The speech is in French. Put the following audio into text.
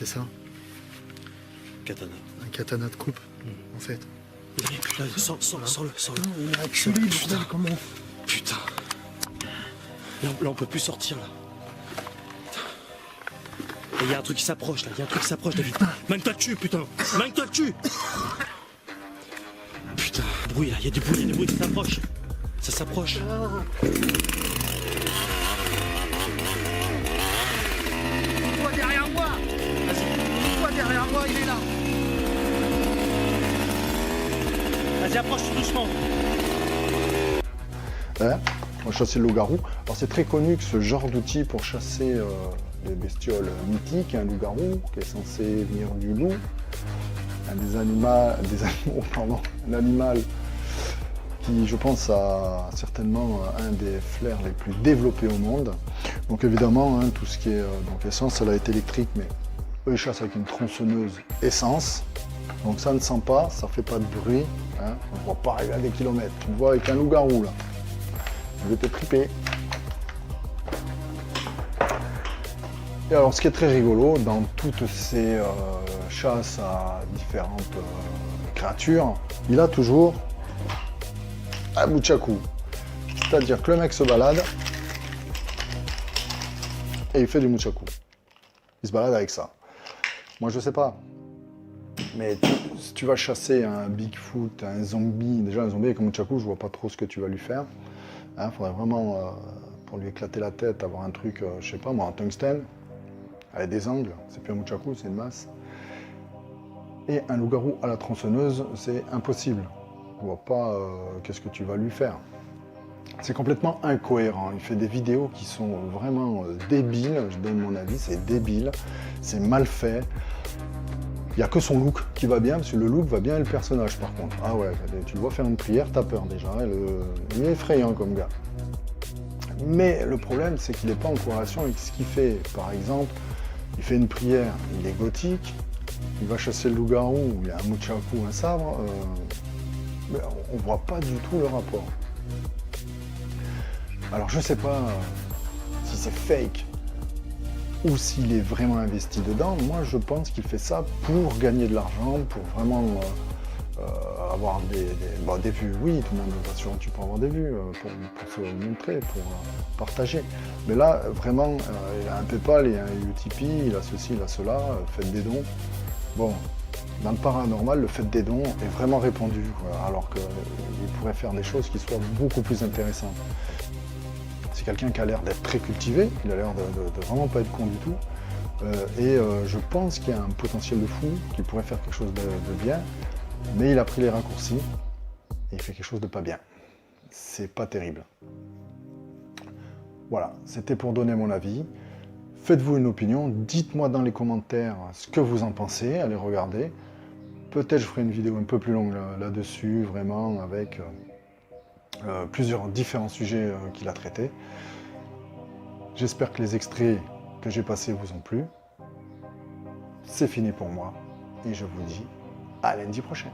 c'est ça? Katana. Un katana de coupe, en fait. Là, sors-le. Il a acculé, putain, comment? Putain. Là, on peut plus sortir, là. Il y a un truc qui s'approche, là. David. Mène-toi dessus, putain. Mène-toi dessus. Putain, bruit, là. Il y a du bruit qui s'approche. Ça s'approche. Toi derrière moi! Vas-y, toi derrière moi, il est là! Vas-y, approche tout doucement. Hein, on va chasser le loup-garou. Alors c'est très connu que ce genre d'outil pour chasser des bestioles mythiques, un loup-garou qui est censé venir du loup, un animal qui, je pense, a certainement un des flairs les plus développés au monde. Donc évidemment, hein, tout ce qui est donc essence, ça a été électrique, mais eux ils chassent avec une tronçonneuse essence. Donc ça ne sent pas, ça fait pas de bruit, hein, on ne voit pas arriver à des kilomètres. Tu le vois avec un loup-garou là. Je vais te triper. Et alors ce qui est très rigolo dans toutes ces chasses à différentes créatures, il a toujours un muchaku. C'est-à-dire que le mec se balade et il fait du muchaku. Il se balade avec ça. Moi je sais pas. Mais si tu vas chasser un Bigfoot, un zombie, déjà un zombie avec un muchaku, je vois pas trop ce que tu vas lui faire. Il faudrait vraiment, pour lui éclater la tête, avoir un truc, je sais pas moi, un tungstène, avec des angles, c'est plus un muchaku, c'est une masse. Et un loup-garou à la tronçonneuse, c'est impossible. Je vois pas qu'est-ce que tu vas lui faire. C'est complètement incohérent. Il fait des vidéos qui sont vraiment débiles, je donne mon avis, c'est débile, c'est mal fait. Il n'y a que son look qui va bien, parce que le look va bien et le personnage par contre. Ah ouais, tu le vois faire une prière, t'as peur déjà. Il est effrayant comme gars. Mais le problème, c'est qu'il n'est pas en corrélation avec ce qu'il fait. Par exemple, il fait une prière, il est gothique, il va chasser le loup-garou, il a un muchaku, un sabre. Mais on ne voit pas du tout le rapport. Alors je sais pas si c'est fake ou s'il est vraiment investi dedans. Moi je pense qu'il fait ça pour gagner de l'argent, pour vraiment avoir des vues. Oui, tout le monde va sûr, tu peux avoir des vues pour se montrer, pour partager. Mais là vraiment il a un PayPal, il a un Utip, il a ceci, il a cela, faites des dons. Bon, dans le paranormal, le fait des dons est vraiment répandu, quoi, alors qu'il pourrait faire des choses qui soient beaucoup plus intéressantes. C'est quelqu'un qui a l'air d'être très cultivé, il a l'air de vraiment pas être con du tout. Je pense qu'il y a un potentiel de fou, qui pourrait faire quelque chose de bien, mais il a pris les raccourcis et il fait quelque chose de pas bien. C'est pas terrible. Voilà, c'était pour donner mon avis. Faites-vous une opinion, dites-moi dans les commentaires ce que vous en pensez, allez regarder. Peut-être je ferai une vidéo un peu plus longue là-dessus, vraiment, avec plusieurs différents sujets qu'il a traités. J'espère que les extraits que j'ai passés vous ont plu. C'est fini pour moi et je vous dis à lundi prochain.